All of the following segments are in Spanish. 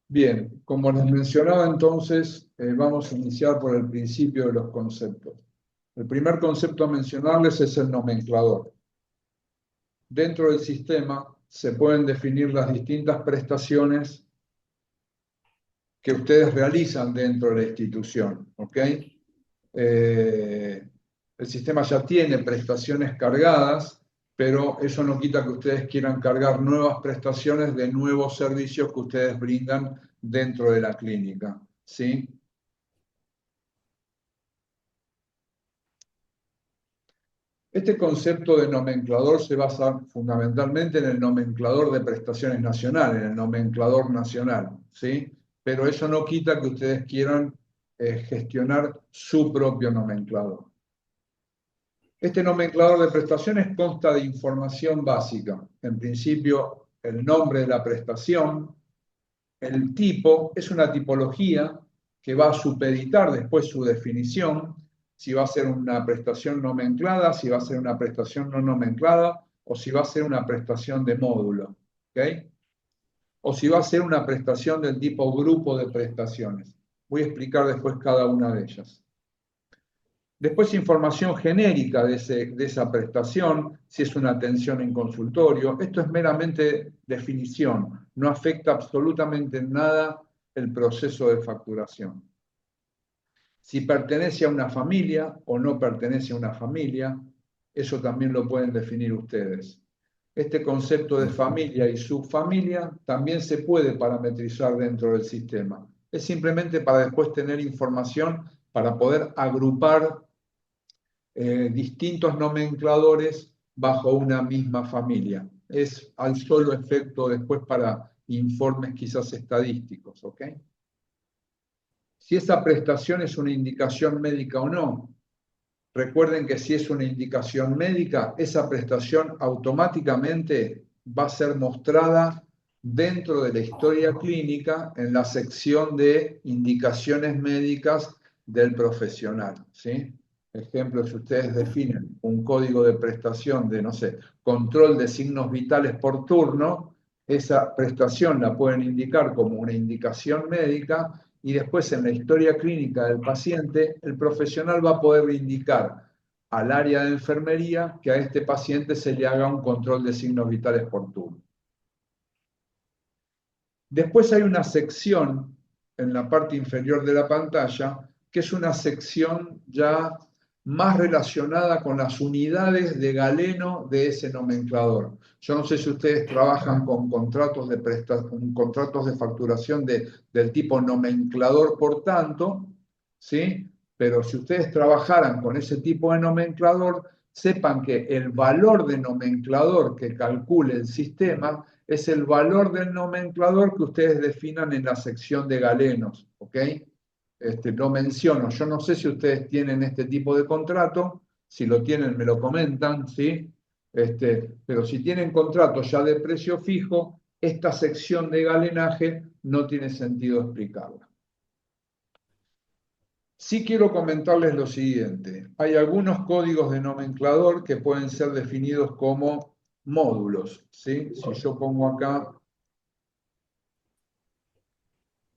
Bien, como les mencionaba entonces, vamos a iniciar por el principio de los conceptos. El primer concepto a mencionarles es el nomenclador. Dentro del sistema se pueden definir las distintas prestaciones que ustedes realizan dentro de la institución, ¿ok? El sistema ya tiene prestaciones cargadas, pero eso no quita que ustedes quieran cargar nuevas prestaciones de nuevos servicios que ustedes brindan dentro de la clínica, ¿sí? Este concepto de nomenclador se basa fundamentalmente en el nomenclador de prestaciones nacional, en el nomenclador nacional, ¿sí? Pero eso no quita que ustedes quieran gestionar su propio nomenclador. Este nomenclador de prestaciones consta de información básica. En principio, el nombre de la prestación, el tipo, es una tipología que va a supeditar después su definición, si va a ser una prestación nomenclada, si va a ser una prestación no nomenclada, o si va a ser una prestación de módulo, ¿ok? O si va a ser una prestación del tipo grupo de prestaciones. Voy a explicar después cada una de ellas. Después información genérica de esa prestación, si es una atención en consultorio. Esto es meramente definición, no afecta absolutamente en nada el proceso de facturación. Si pertenece a una familia o no pertenece a una familia, eso también lo pueden definir ustedes. Este concepto de familia y subfamilia también se puede parametrizar dentro del sistema. Es simplemente para después tener información para poder agrupar distintos nomencladores bajo una misma familia. Es al solo efecto después para informes quizás estadísticos, ¿ok? Si esa prestación es una indicación médica o no. Recuerden que si es una indicación médica, esa prestación automáticamente va a ser mostrada dentro de la historia clínica en la sección de indicaciones médicas del profesional, ¿sí? Ejemplo, si ustedes definen un código de prestación de, no sé, control de signos vitales por turno, esa prestación la pueden indicar como una indicación médica y después en la historia clínica del paciente, el profesional va a poder indicar al área de enfermería que a este paciente se le haga un control de signos vitales por turno. Después hay una sección en la parte inferior de la pantalla que es una sección ya más relacionada con las unidades de galeno de ese nomenclador. Yo no sé si ustedes trabajan con contratos contratos de facturación del tipo nomenclador por tanto, ¿sí? Pero si ustedes trabajaran con ese tipo de nomenclador, sepan que el valor de nomenclador que calcule el sistema es el valor del nomenclador que ustedes definan en la sección de galenos, ¿ok? Lo menciono, yo no sé si ustedes tienen este tipo de contrato, si lo tienen me lo comentan, ¿sí? Pero si tienen contrato ya de precio fijo, esta sección de galenaje no tiene sentido explicarla. Sí quiero comentarles lo siguiente. Hay algunos códigos de nomenclador que pueden ser definidos como módulos, ¿sí? Si yo pongo acá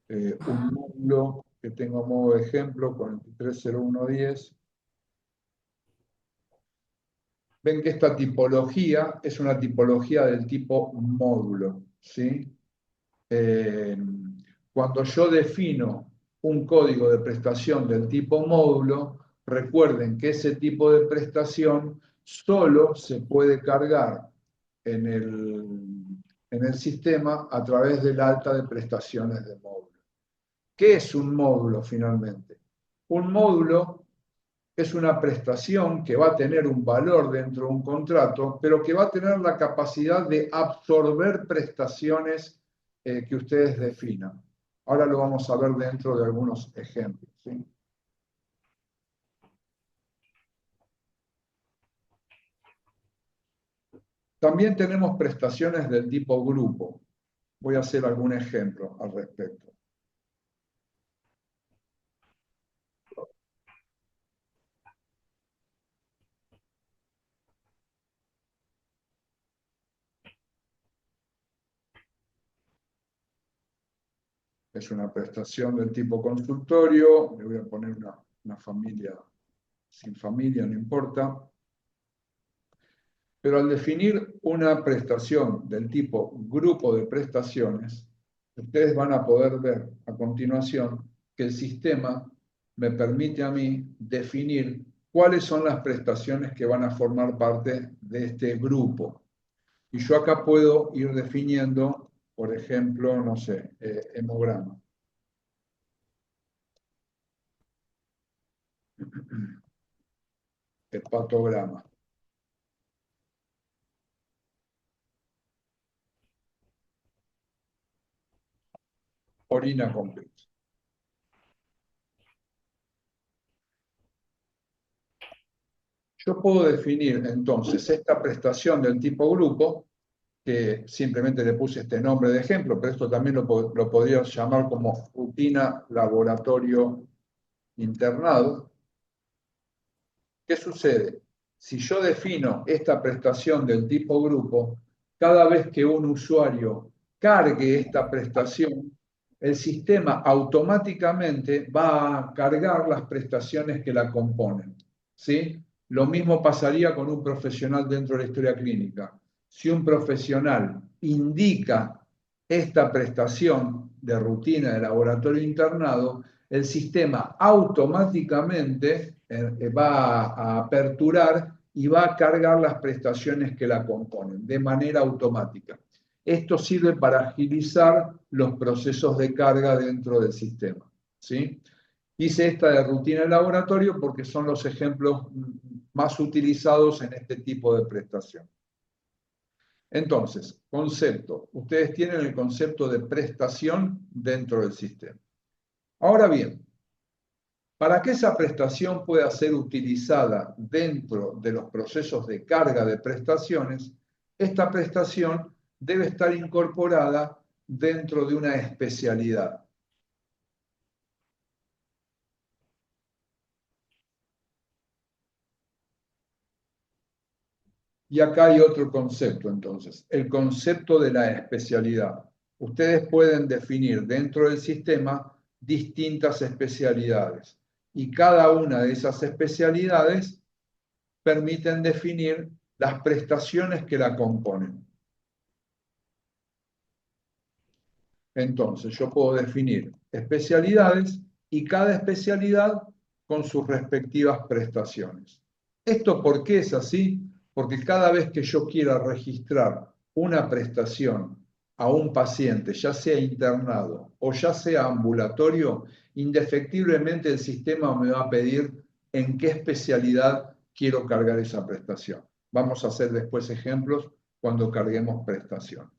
un módulo que tengo a modo de ejemplo, 430110. Ven que esta tipología es una tipología del tipo módulo, ¿sí? Eh, Cuando yo defino un código de prestación del tipo módulo, recuerden que ese tipo de prestación solo se puede cargar en el sistema a través del alta de prestaciones de módulo. ¿Qué es un módulo finalmente? Un módulo es una prestación que va a tener un valor dentro de un contrato, pero que va a tener la capacidad de absorber prestaciones que ustedes definan. Ahora lo vamos a ver dentro de algunos ejemplos, ¿sí? También tenemos prestaciones del tipo grupo. Voy a hacer algún ejemplo al respecto. Es una prestación del tipo consultorio. Le voy a poner una familia sin familia, no importa. Pero al definir una prestación del tipo grupo de prestaciones, ustedes van a poder ver a continuación que el sistema me permite a mí definir cuáles son las prestaciones que van a formar parte de este grupo. Y yo acá puedo ir definiendo, por ejemplo, no sé, hemograma. Hepatograma. Orina completa. Yo puedo definir entonces esta prestación del tipo grupo, que simplemente le puse este nombre de ejemplo, pero esto también lo podría llamar como rutina laboratorio internado. ¿Qué sucede? Si yo defino esta prestación del tipo grupo, cada vez que un usuario cargue esta prestación, el sistema automáticamente va a cargar las prestaciones que la componen. ¿Sí? Lo mismo pasaría con un profesional dentro de la historia clínica. Si un profesional indica esta prestación de rutina de laboratorio internado, el sistema automáticamente va a aperturar y va a cargar las prestaciones que la componen de manera automática. Esto sirve para agilizar los procesos de carga dentro del sistema. ¿Sí? Hice esta de rutina de laboratorio porque son los ejemplos más utilizados en este tipo de prestación. Entonces, concepto. Ustedes tienen el concepto de prestación dentro del sistema. Ahora bien, para que esa prestación pueda ser utilizada dentro de los procesos de carga de prestaciones, esta prestación debe estar incorporada dentro de una especialidad. Y acá hay otro concepto, entonces, el concepto de la especialidad. Ustedes pueden definir dentro del sistema distintas especialidades y cada una de esas especialidades permiten definir las prestaciones que la componen. Entonces, yo puedo definir especialidades y cada especialidad con sus respectivas prestaciones. ¿Esto por qué es así? Porque cada vez que yo quiera registrar una prestación a un paciente, ya sea internado o ya sea ambulatorio, indefectiblemente el sistema me va a pedir en qué especialidad quiero cargar esa prestación. Vamos a hacer después ejemplos cuando carguemos prestaciones.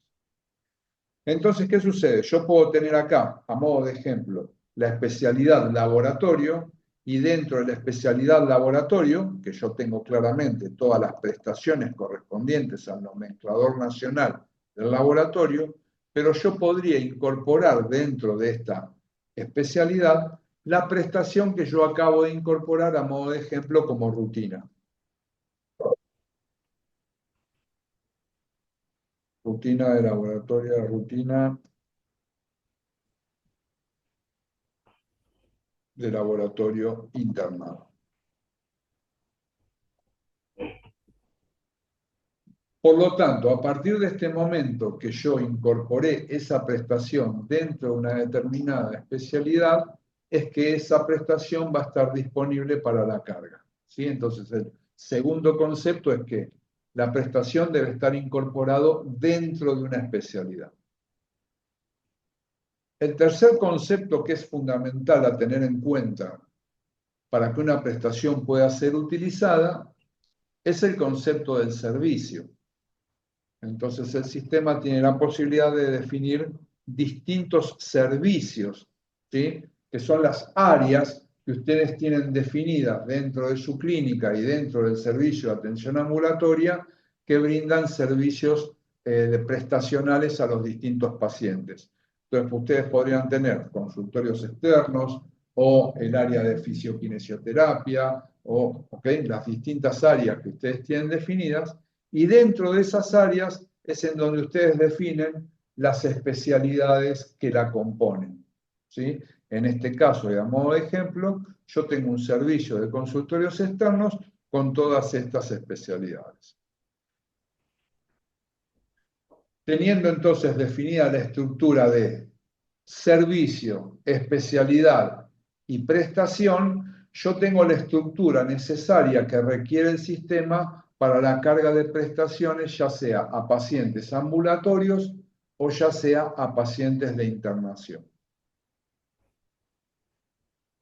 Entonces, ¿qué sucede? Yo puedo tener acá, a modo de ejemplo, la especialidad laboratorio y dentro de la especialidad laboratorio, que yo tengo claramente todas las prestaciones correspondientes al nomenclador nacional del laboratorio, pero yo podría incorporar dentro de esta especialidad la prestación que yo acabo de incorporar a modo de ejemplo como rutina. Rutina de laboratorio, rutina de laboratorio internado. Por lo tanto, a partir de este momento que yo incorporé esa prestación dentro de una determinada especialidad, es que esa prestación va a estar disponible para la carga. ¿Sí? Entonces, el segundo concepto es que la prestación debe estar incorporado dentro de una especialidad. El tercer concepto que es fundamental a tener en cuenta para que una prestación pueda ser utilizada es el concepto del servicio. Entonces el sistema tiene la posibilidad de definir distintos servicios, ¿sí? Que son las áreas que ustedes tienen definidas dentro de su clínica y dentro del servicio de atención ambulatoria que brindan servicios prestacionales a los distintos pacientes. Entonces ustedes podrían tener consultorios externos o el área de fisioquinesioterapia o las distintas áreas que ustedes tienen definidas y dentro de esas áreas es en donde ustedes definen las especialidades que la componen. ¿sí? En este caso, y a modo de ejemplo, yo tengo un servicio de consultorios externos con todas estas especialidades. Teniendo entonces definida la estructura de servicio, especialidad y prestación, yo tengo la estructura necesaria que requiere el sistema para la carga de prestaciones, ya sea a pacientes ambulatorios o ya sea a pacientes de internación.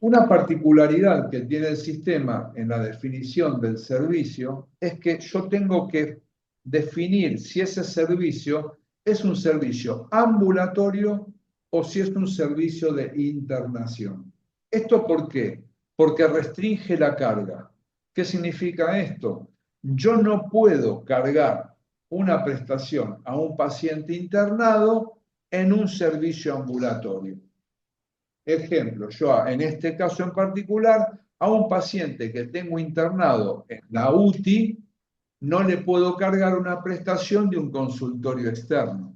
Una particularidad que tiene el sistema en la definición del servicio es que yo tengo que definir si ese servicio es un servicio ambulatorio o si es un servicio de internación. ¿Esto por qué? Porque restringe la carga. ¿Qué significa esto? Yo no puedo cargar una prestación a un paciente internado en un servicio ambulatorio. Ejemplo, yo en este caso en particular, a un paciente que tengo internado en la UTI, no le puedo cargar una prestación de un consultorio externo.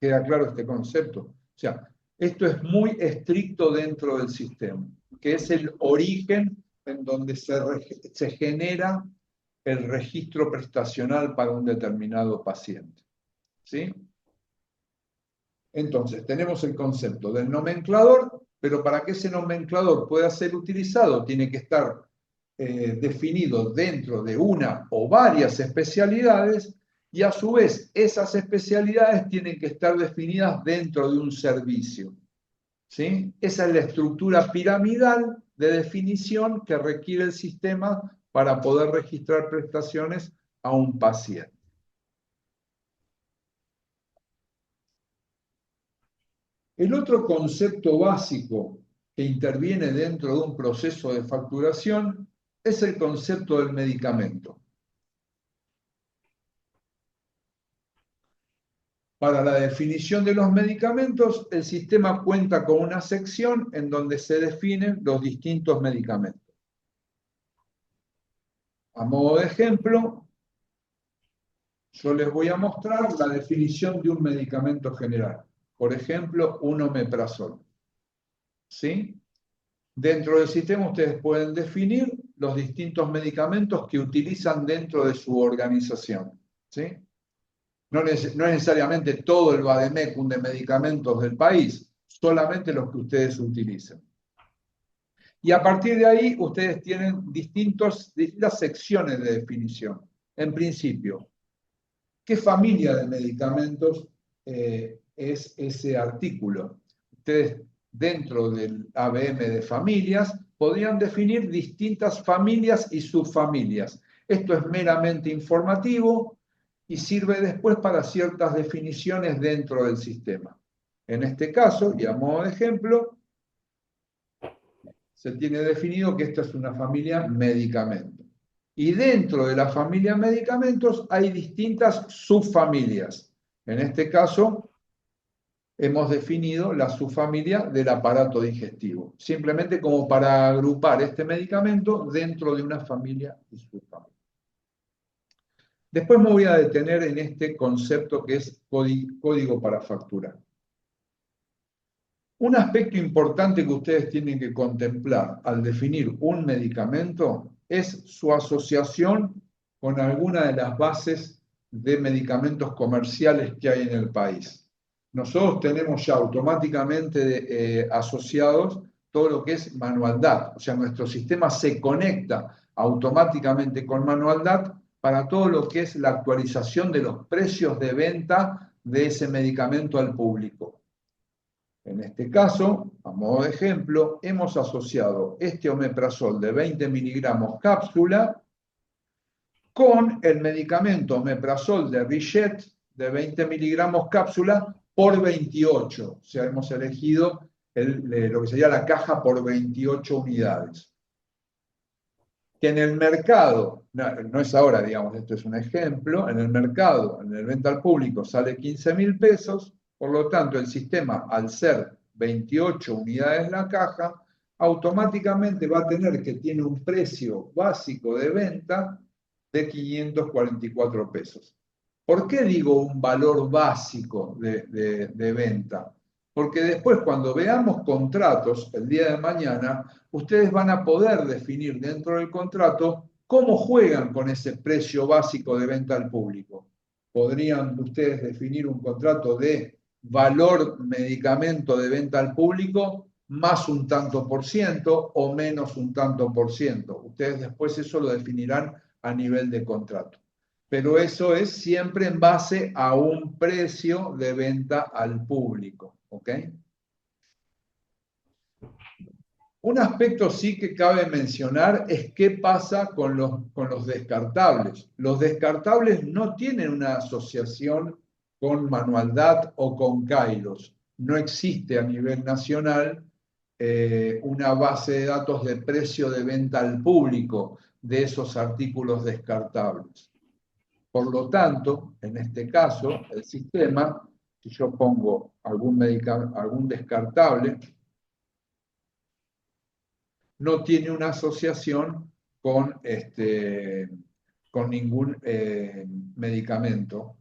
¿Queda claro este concepto? O sea, esto es muy estricto dentro del sistema, que es el origen en donde se genera el registro prestacional para un determinado paciente. ¿Sí? Entonces, tenemos el concepto del nomenclador, pero para que ese nomenclador pueda ser utilizado, tiene que estar definido dentro de una o varias especialidades y a su vez esas especialidades tienen que estar definidas dentro de un servicio. ¿Sí? Esa es la estructura piramidal de definición que requiere el sistema para poder registrar prestaciones a un paciente. El otro concepto básico que interviene dentro de un proceso de facturación es el concepto del medicamento. Para la definición de los medicamentos, el sistema cuenta con una sección en donde se definen los distintos medicamentos. A modo de ejemplo, yo les voy a mostrar la definición de un medicamento general. Por ejemplo, un omeprazol. ¿Sí? Dentro del sistema ustedes pueden definir los distintos medicamentos que utilizan dentro de su organización. ¿Sí? No es necesariamente todo el vademecum de medicamentos del país, solamente los que ustedes utilicen. Y a partir de ahí ustedes tienen distintas secciones de definición. En principio, ¿qué familia de medicamentos es ese artículo? Ustedes dentro del ABM de familias podrían definir distintas familias y subfamilias. Esto es meramente informativo y sirve después para ciertas definiciones dentro del sistema. En este caso, y a modo de ejemplo, se tiene definido que esta es una familia medicamento. Y dentro de la familia medicamentos hay distintas subfamilias. En este caso, hemos definido la subfamilia del aparato digestivo, simplemente como para agrupar este medicamento dentro de una familia y subfamilia. Después me voy a detener en este concepto que es código para facturar. Un aspecto importante que ustedes tienen que contemplar al definir un medicamento es su asociación con alguna de las bases de medicamentos comerciales que hay en el país. Nosotros tenemos ya automáticamente asociados todo lo que es Manualdat, o sea, nuestro sistema se conecta automáticamente con Manualdat para todo lo que es la actualización de los precios de venta de ese medicamento al público. En este caso, a modo de ejemplo, hemos asociado este omeprazol de 20 miligramos cápsula con el medicamento omeprazol de Richet de 20 miligramos cápsula por 28. O sea, hemos elegido lo que sería la caja por 28 unidades. Que en el mercado, no es ahora, digamos, esto es un ejemplo, en el mercado, en el venta al público sale 15.000 pesos, por lo tanto el sistema, al ser 28 unidades la caja, automáticamente va a tener que tiene un precio básico de venta de 544 pesos. ¿Por qué digo un valor básico de venta? Porque después, cuando veamos contratos el día de mañana, ustedes van a poder definir dentro del contrato cómo juegan con ese precio básico de venta al público. Podrían ustedes definir un contrato de valor medicamento de venta al público más un tanto por ciento o menos un tanto por ciento. Ustedes después eso lo definirán a nivel de contrato. Pero eso es siempre en base a un precio de venta al público. ¿Ok? Un aspecto sí que cabe mencionar es qué pasa con los descartables. Los descartables no tienen una asociación con Manualdad o con Kairos. No existe a nivel nacional una base de datos de precio de venta al público de esos artículos descartables. Por lo tanto, en este caso, el sistema, si yo pongo algún descartable, no tiene una asociación con ningún medicamento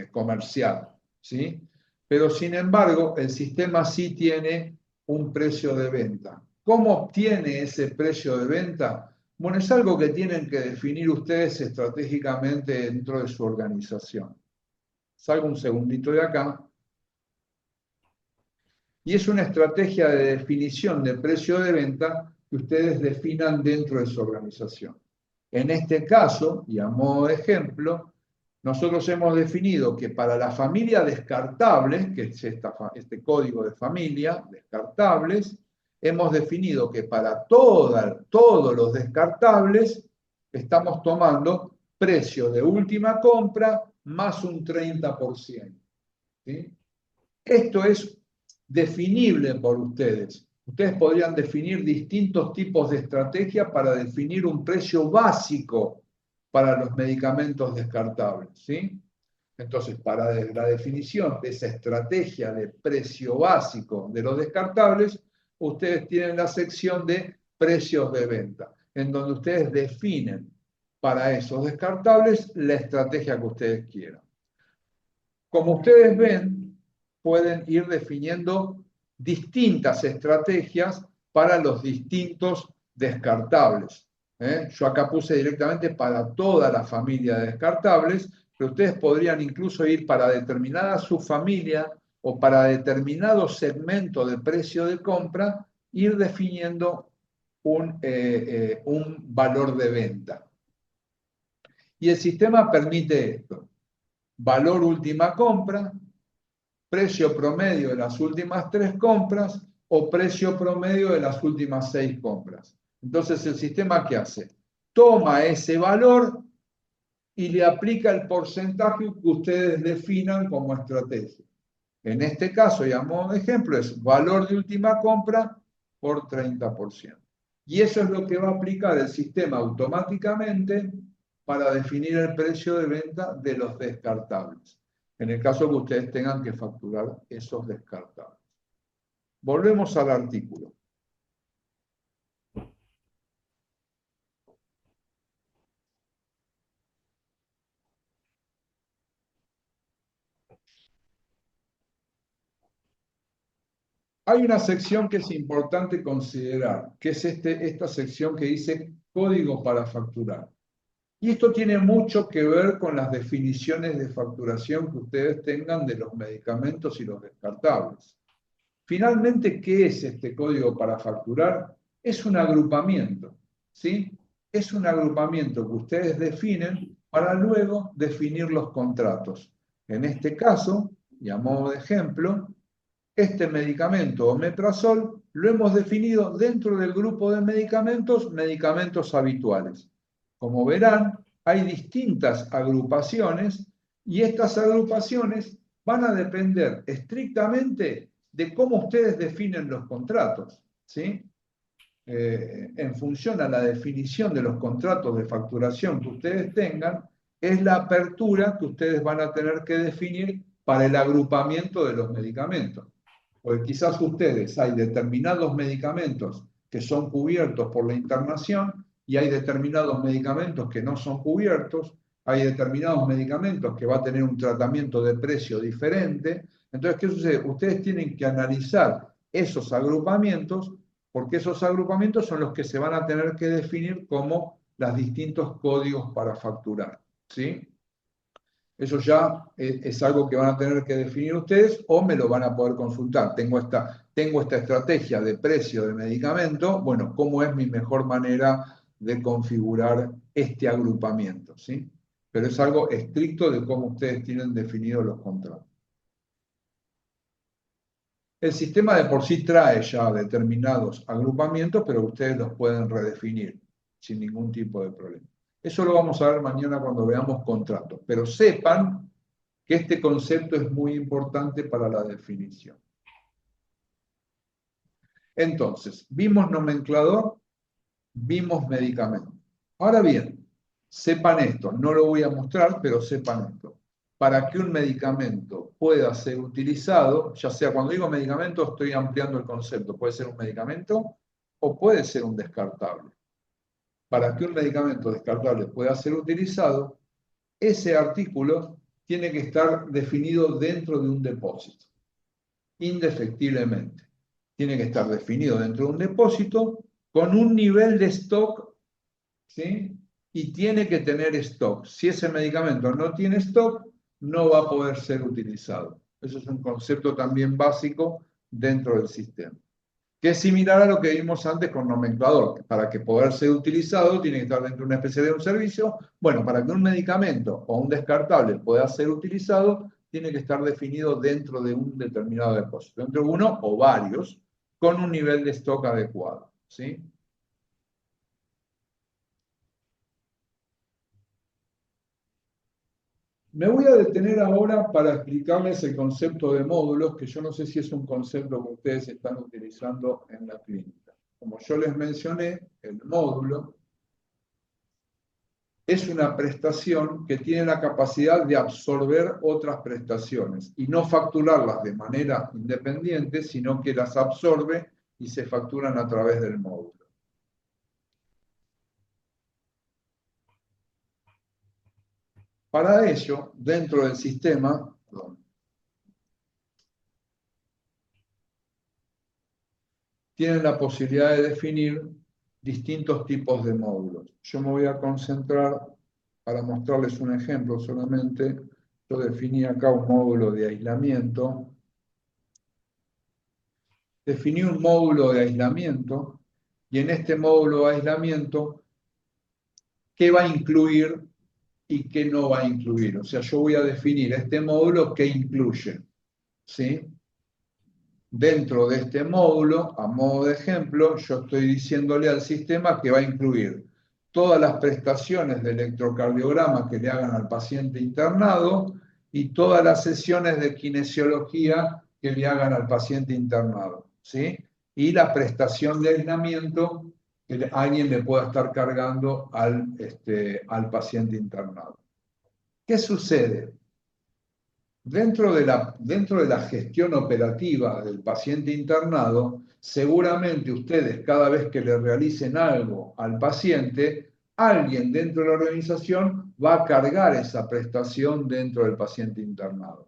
comercial, ¿sí? Pero sin embargo, el sistema sí tiene un precio de venta. ¿Cómo obtiene ese precio de venta? Bueno, es algo que tienen que definir ustedes estratégicamente dentro de su organización. Salgo un segundito de acá. Y es una estrategia de definición de precio de venta que ustedes definan dentro de su organización. En este caso, y a modo de ejemplo, nosotros hemos definido que para la familia descartables, que es este código de familia, descartables, hemos definido que para todos los descartables estamos tomando precio de última compra más un 30%. ¿Sí? Esto es definible por ustedes. Ustedes podrían definir distintos tipos de estrategias para definir un precio básico para los medicamentos descartables, ¿sí? Entonces, para la definición de esa estrategia de precio básico de los descartables, ustedes tienen la sección de precios de venta, en donde ustedes definen para esos descartables la estrategia que ustedes quieran. Como ustedes ven, pueden ir definiendo distintas estrategias para los distintos descartables. Yo acá puse directamente para toda la familia de descartables, pero ustedes podrían incluso ir para determinada subfamilia o para determinado segmento de precio de compra, ir definiendo un valor de venta. Y el sistema permite esto: valor última compra, precio promedio de las últimas 3 compras o precio promedio de las últimas 6 compras. Entonces, ¿el sistema qué hace? Toma ese valor y le aplica el porcentaje que ustedes definan como estrategia. En este caso, y a modo de ejemplo, es valor de última compra por 30%. Y eso es lo que va a aplicar el sistema automáticamente para definir el precio de venta de los descartables, en el caso que ustedes tengan que facturar esos descartables. Volvemos al artículo. Hay una sección que es importante considerar, que es esta sección que dice código para facturar. Y esto tiene mucho que ver con las definiciones de facturación que ustedes tengan de los medicamentos y los descartables. Finalmente, ¿qué es este código para facturar? Es un agrupamiento, ¿sí? Es un agrupamiento que ustedes definen para luego definir los contratos. En este caso, y a modo de ejemplo, este medicamento omeprazol lo hemos definido dentro del grupo de medicamentos habituales. Como verán, hay distintas agrupaciones y estas agrupaciones van a depender estrictamente de cómo ustedes definen los contratos, ¿sí? En función a la definición de los contratos de facturación que ustedes tengan, es la apertura que ustedes van a tener que definir para el agrupamiento de los medicamentos. Porque quizás ustedes hay determinados medicamentos que son cubiertos por la internación y hay determinados medicamentos que no son cubiertos, Hay determinados medicamentos que va a tener un tratamiento de precio diferente. Entonces, ¿qué sucede? Ustedes tienen que analizar esos agrupamientos, porque esos agrupamientos son los que se van a tener que definir como los distintos códigos para facturar, ¿sí? Eso ya es algo que van a tener que definir ustedes o me lo van a poder consultar. Tengo esta estrategia de precio de medicamento, bueno, ¿cómo es mi mejor manera de configurar este agrupamiento? ¿Sí? Pero es algo estricto de cómo ustedes tienen definidos los contratos. El sistema de por sí trae ya determinados agrupamientos, pero ustedes los pueden redefinir sin ningún tipo de problema. Eso lo vamos a ver mañana cuando veamos contratos. Pero sepan que este concepto es muy importante para la definición. Entonces, vimos nomenclador, vimos medicamento. Ahora bien, sepan esto, no lo voy a mostrar, pero sepan esto. Para que un medicamento pueda ser utilizado, ya sea cuando digo medicamento, estoy ampliando el concepto, puede ser un medicamento o puede ser un descartable. Para que un medicamento descartable pueda ser utilizado, ese artículo tiene que estar definido dentro de un depósito, indefectiblemente. Tiene que estar definido dentro de un depósito con un nivel de stock, ¿sí? Y tiene que tener stock. Si ese medicamento no tiene stock, no va a poder ser utilizado. Eso es un concepto también básico dentro del sistema, que es similar a lo que vimos antes con nomenclador, que para que poder ser utilizado tiene que estar dentro de una especie de un servicio. Bueno, para que un medicamento o un descartable pueda ser utilizado, tiene que estar definido dentro de un determinado depósito, dentro de uno o varios, con un nivel de stock adecuado, ¿sí? Me voy a detener ahora para explicarles el concepto de módulos, que yo no sé si es un concepto que ustedes están utilizando en la clínica. Como yo les mencioné, el módulo es una prestación que tiene la capacidad de absorber otras prestaciones y no facturarlas de manera independiente, sino que las absorbe y se facturan a través del módulo. Para ello, dentro del sistema, tienen la posibilidad de definir distintos tipos de módulos. Yo me voy a concentrar para mostrarles un ejemplo solamente. Yo definí acá un módulo de aislamiento. Definí un módulo de aislamiento y en este módulo de aislamiento, ¿qué va a incluir y qué no va a incluir? O sea, yo voy a definir este módulo qué incluye, ¿sí? Dentro de este módulo, a modo de ejemplo, yo estoy diciéndole al sistema que va a incluir todas las prestaciones de electrocardiograma que le hagan al paciente internado y todas las sesiones de kinesiología que le hagan al paciente internado, ¿sí? Y la prestación de aislamiento que alguien le pueda estar cargando al paciente internado. ¿Qué sucede? Dentro de la gestión operativa del paciente internado, seguramente ustedes cada vez que le realicen algo al paciente, alguien dentro de la organización va a cargar esa prestación dentro del paciente internado.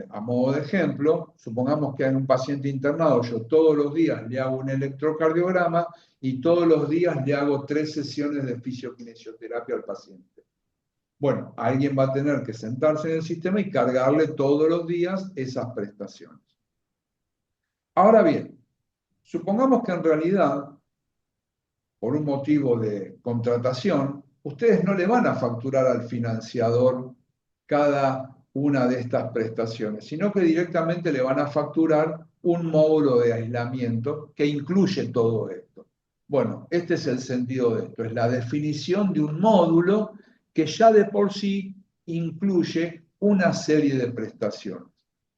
A modo de ejemplo, supongamos que en un paciente internado yo todos los días le hago un electrocardiograma y todos los días le hago 3 sesiones de fisiokinesioterapia al paciente. Bueno, alguien va a tener que sentarse en el sistema y cargarle todos los días esas prestaciones. Ahora bien, supongamos que en realidad, por un motivo de contratación, ustedes no le van a facturar al financiador cada una de estas prestaciones, sino que directamente le van a facturar un módulo de aislamiento que incluye todo esto. Bueno, este es el sentido de esto, es la definición de un módulo que ya de por sí incluye una serie de prestaciones.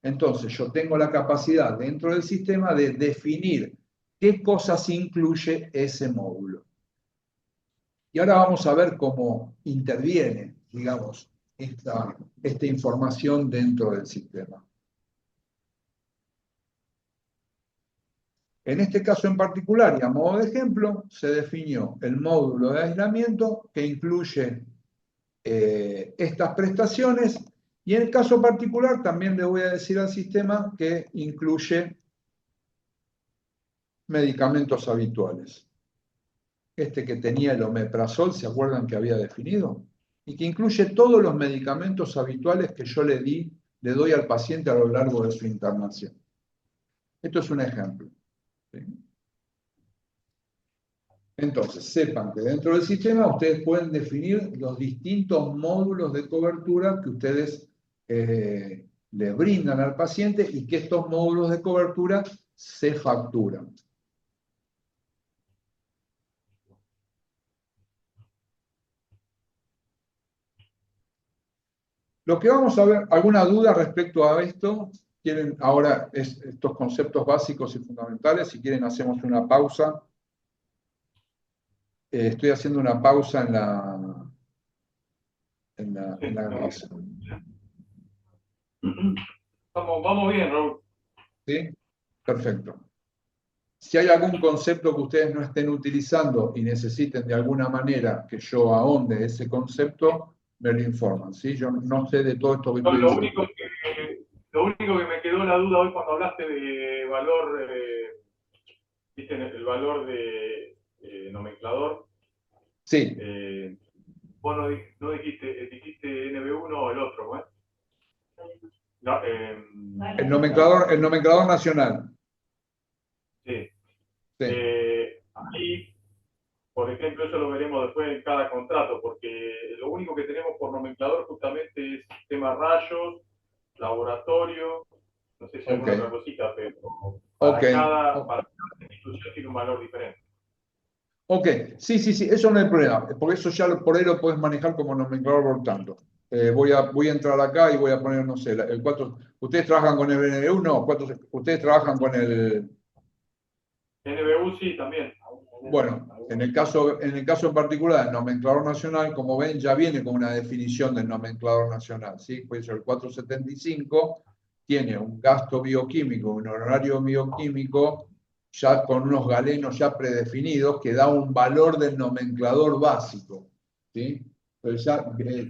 Entonces, yo tengo la capacidad dentro del sistema de definir qué cosas incluye ese módulo. Y ahora vamos a ver cómo interviene, digamos, esta información dentro del sistema. En este caso en particular, y a modo de ejemplo, se definió el módulo de aislamiento que incluye estas prestaciones. Y en el caso particular también le voy a decir al sistema que incluye medicamentos habituales. Este que tenía el omeprazol, ¿se acuerdan que había definido? Y que incluye todos los medicamentos habituales que yo le doy al paciente a lo largo de su internación. Esto es un ejemplo. ¿Sí? Entonces, sepan que dentro del sistema ustedes pueden definir los distintos módulos de cobertura que ustedes le brindan al paciente y que estos módulos de cobertura se facturan. Lo que vamos a ver, ¿alguna duda respecto a esto? ¿Quieren ahora estos conceptos básicos y fundamentales? Si quieren, hacemos una pausa. Estoy haciendo una pausa en la grabación. Vamos bien, Raúl. ¿Sí? Perfecto. Si hay algún concepto que ustedes no estén utilizando y necesiten de alguna manera que yo ahonde ese concepto, me lo informan. ¿Sí? Yo no sé de todo esto que estoy diciendo. Lo único que me quedó la duda hoy cuando hablaste de valor, ¿viste? El valor de nomenclador. Sí. Vos no dijiste NB1 o el otro, ¿no? No, El nomenclador nacional. Sí. Sí. Ahí, por ejemplo, eso lo veremos después en cada contrato, porque lo único que tenemos por nomenclador justamente es sistema rayos, laboratorio, no sé si alguna otra cosita, pero para cada institución tiene un valor diferente. Ok, sí, eso no hay problema, porque eso ya por ahí lo puedes manejar como nomenclador por tanto. Voy a entrar acá y voy a poner, no sé, el 4. ¿Ustedes trabajan con el NB1? ¿Ustedes trabajan con el...? NBU sí, también. Bueno, en el caso en particular del nomenclador nacional, como ven, ya viene con una definición del nomenclador nacional, ¿sí? Pues el 475 tiene un gasto bioquímico, un honorario bioquímico, ya con unos galenos ya predefinidos, que da un valor del nomenclador básico, ¿sí? Entonces ya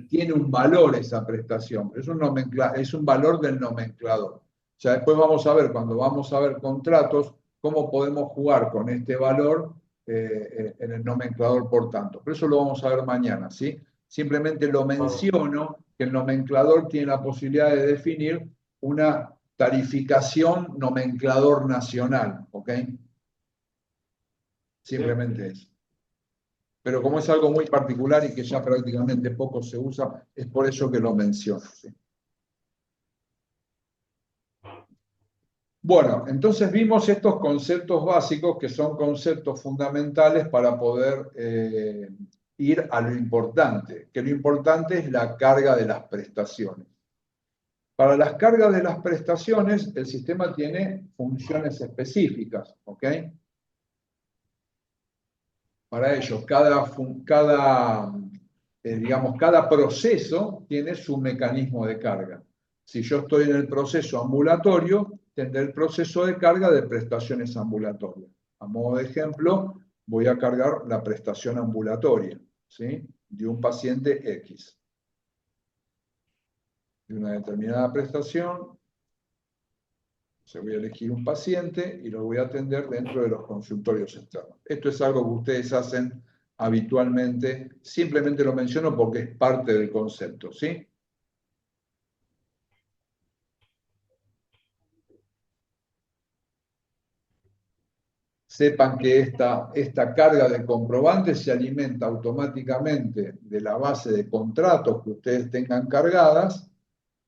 tiene un valor esa prestación, es un valor del nomenclador. Ya después vamos a ver, cuando vamos a ver contratos, cómo podemos jugar con este valor en el nomenclador, por tanto. Pero eso lo vamos a ver mañana, ¿sí? Simplemente lo menciono, que el nomenclador tiene la posibilidad de definir una tarificación nomenclador nacional, ¿ok? Simplemente eso. Pero como es algo muy particular y que ya prácticamente poco se usa, es por eso que lo menciono, ¿sí? Bueno, entonces vimos estos conceptos básicos que son conceptos fundamentales para poder ir a lo importante, que lo importante es la carga de las prestaciones. Para las cargas de las prestaciones, el sistema tiene funciones específicas, ¿ok? Para ello, cada proceso tiene su mecanismo de carga. Si yo estoy en el proceso ambulatorio, tendré el proceso de carga de prestaciones ambulatorias. A modo de ejemplo, voy a cargar la prestación ambulatoria, ¿sí? De un paciente X. De una determinada prestación, voy a elegir un paciente y lo voy a atender dentro de los consultorios externos. Esto es algo que ustedes hacen habitualmente, simplemente lo menciono porque es parte del concepto, ¿sí? Sepan que esta carga de comprobantes se alimenta automáticamente de la base de contratos que ustedes tengan cargadas